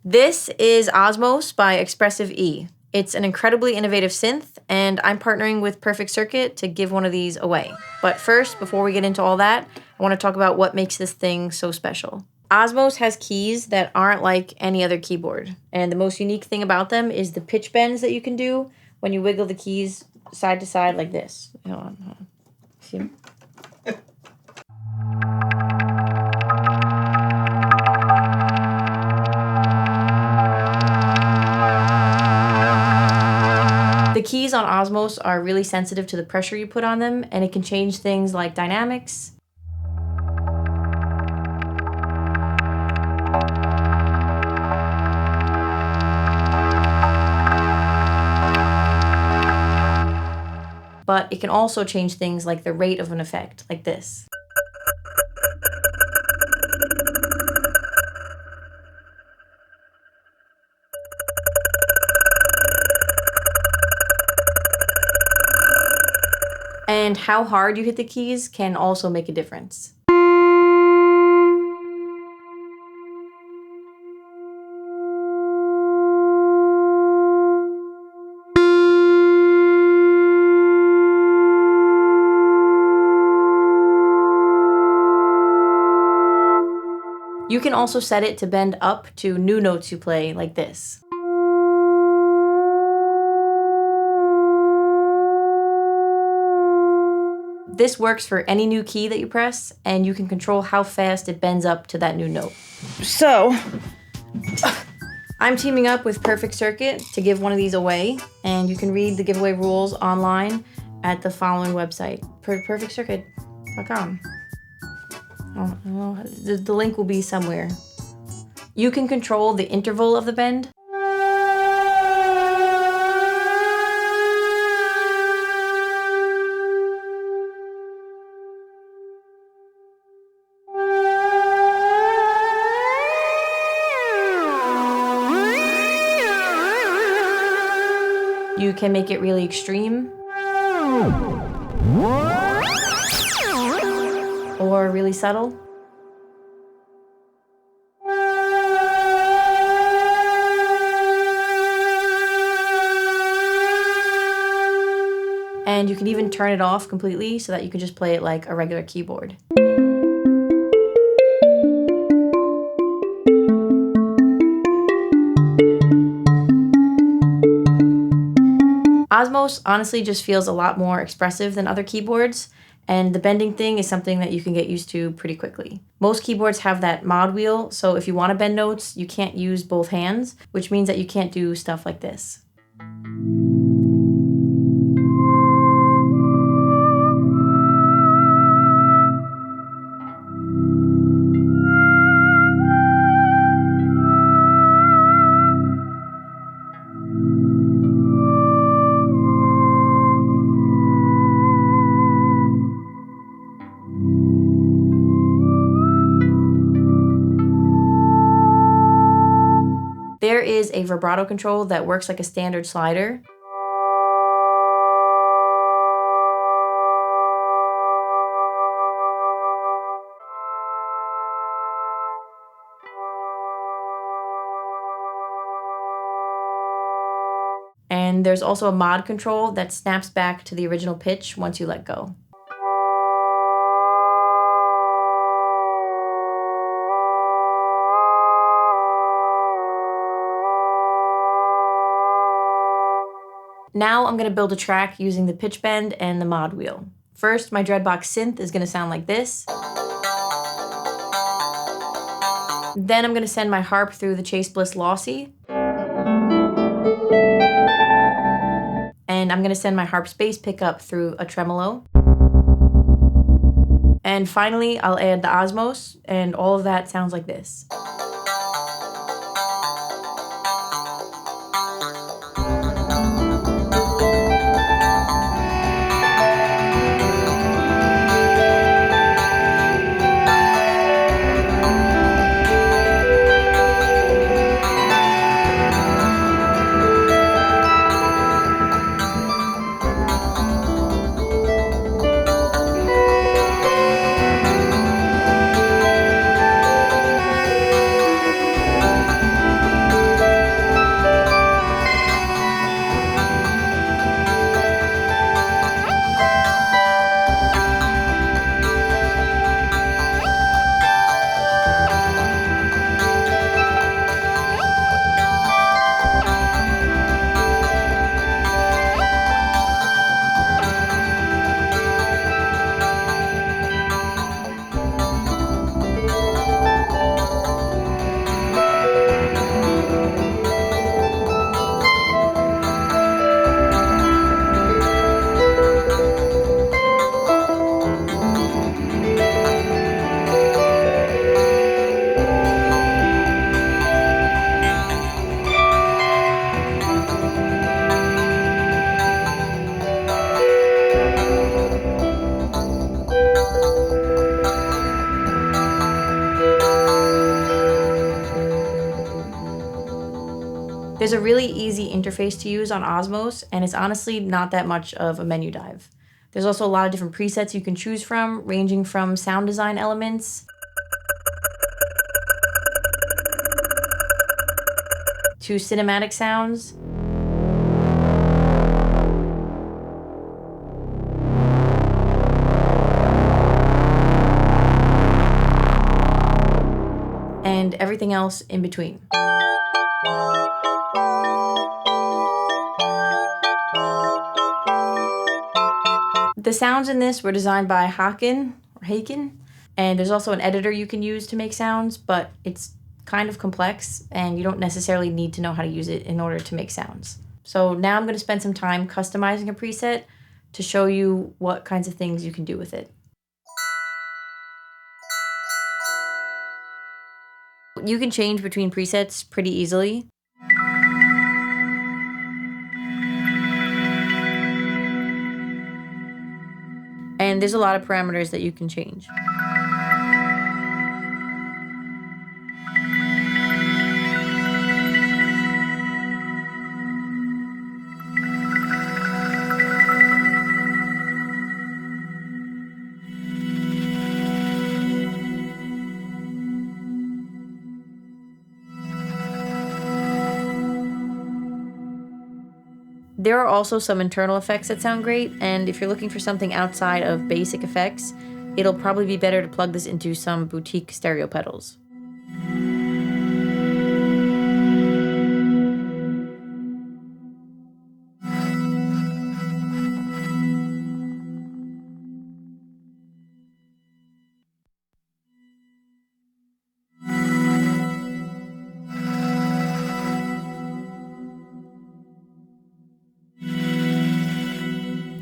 This is Osmose by Expressive E. It's an incredibly innovative synth, and I'm partnering with Perfect Circuit to give one of these away. But first, before we get into all that, I want to talk about what makes this thing so special. Osmose has keys that aren't like any other keyboard, and the most unique thing about them is the pitch bends that you can do when you wiggle the keys side to side like this. Hold on. See? The keys on Osmose are really sensitive to the pressure you put on them, and it can change things like dynamics, but it can also change things like the rate of an effect, like this. And how hard you hit the keys can also make a difference. You can also set it to bend up to new notes you play, like this. This works for any new key that you press, and you can control how fast it bends up to that new note. So, I'm teaming up with Perfect Circuit to give one of these away, and you can read the giveaway rules online at the following website, perfectcircuit.com. The link will be somewhere. You can control the interval of the bend. You can make it really extreme or really subtle. And you can even turn it off completely so that you can just play it like a regular keyboard. Osmose honestly just feels a lot more expressive than other keyboards, and the bending thing is something that you can get used to pretty quickly. Most keyboards have that mod wheel, so if you want to bend notes, you can't use both hands, which means that you can't do stuff like this. There is a vibrato control that works like a standard slider. And there's also a mod control that snaps back to the original pitch once you let go. Now I'm going to build a track using the pitch bend and the mod wheel. First, my Dreadbox synth is going to sound like this. Then I'm going to send my harp through the Chase Bliss Lossy. And I'm going to send my harp's bass pickup through a tremolo. And finally, I'll add the Osmose, and all of that sounds like this. There's a really easy interface to use on Osmose, and it's honestly not that much of a menu dive. There's also a lot of different presets you can choose from, ranging from sound design elements to cinematic sounds, and everything else in between. The sounds in this were designed by Haken, and there's also an editor you can use to make sounds, but it's kind of complex and you don't necessarily need to know how to use it in order to make sounds. So now I'm going to spend some time customizing a preset to show you what kinds of things you can do with it. You can change between presets pretty easily. And there's a lot of parameters that you can change. There are also some internal effects that sound great, and if you're looking for something outside of basic effects, it'll probably be better to plug this into some boutique stereo pedals.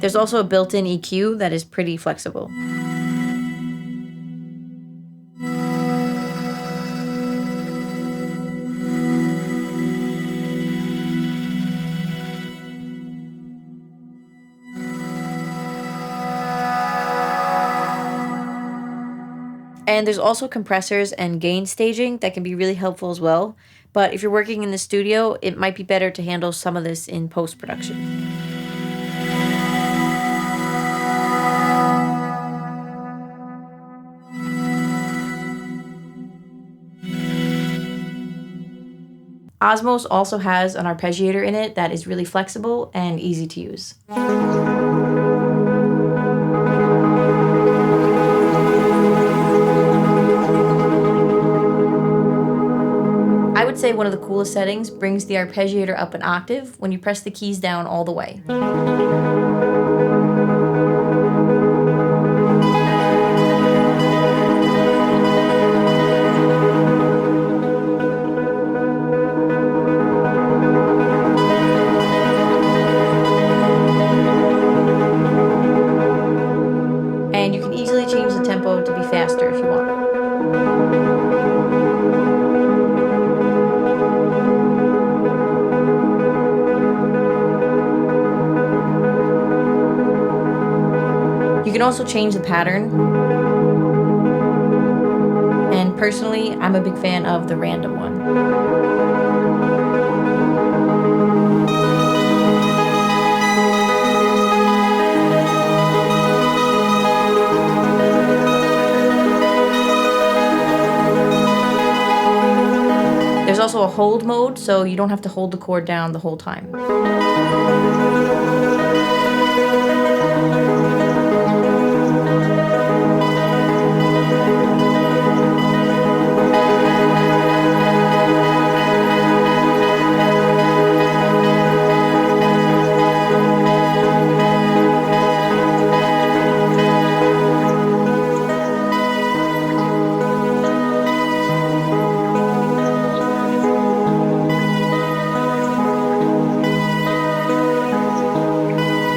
There's also a built-in EQ that is pretty flexible. And there's also compressors and gain staging that can be really helpful as well. But if you're working in the studio, it might be better to handle some of this in post-production. Osmose also has an arpeggiator in it that is really flexible and easy to use. I would say one of the coolest settings brings the arpeggiator up an octave when you press the keys down all the way. And you can easily change the tempo to be faster if you want. You can also change the pattern. And personally, I'm a big fan of the random one. There's also a hold mode, so you don't have to hold the chord down the whole time.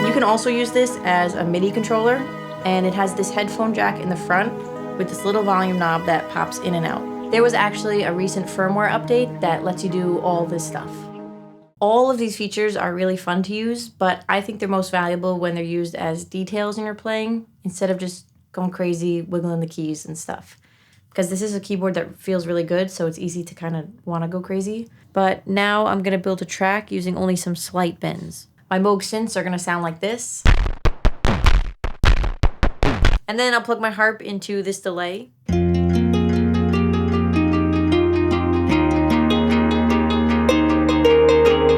You can also use this as a MIDI controller, and it has this headphone jack in the front with this little volume knob that pops in and out. There was actually a recent firmware update that lets you do all this stuff. All of these features are really fun to use, but I think they're most valuable when they're used as details in your playing instead of just going crazy, wiggling the keys and stuff. Because this is a keyboard that feels really good, so it's easy to kind of want to go crazy. But now I'm gonna build a track using only some slight bends. My Moog synths are gonna sound like this. And then I'll plug my harp into this delay.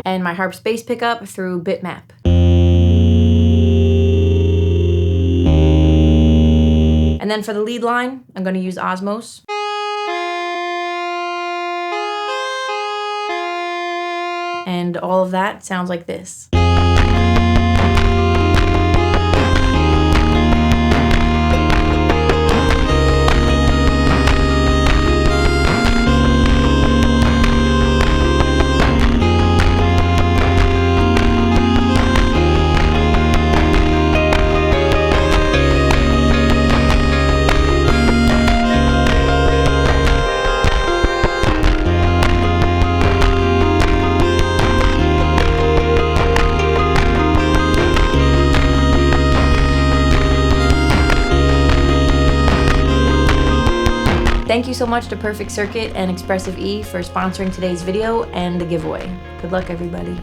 And my harp's bass pickup through bitmap. And then for the lead line, I'm gonna use Osmose. And all of that sounds like this. Thank you so much to Perfect Circuit and Expressive E for sponsoring today's video and the giveaway. Good luck, everybody.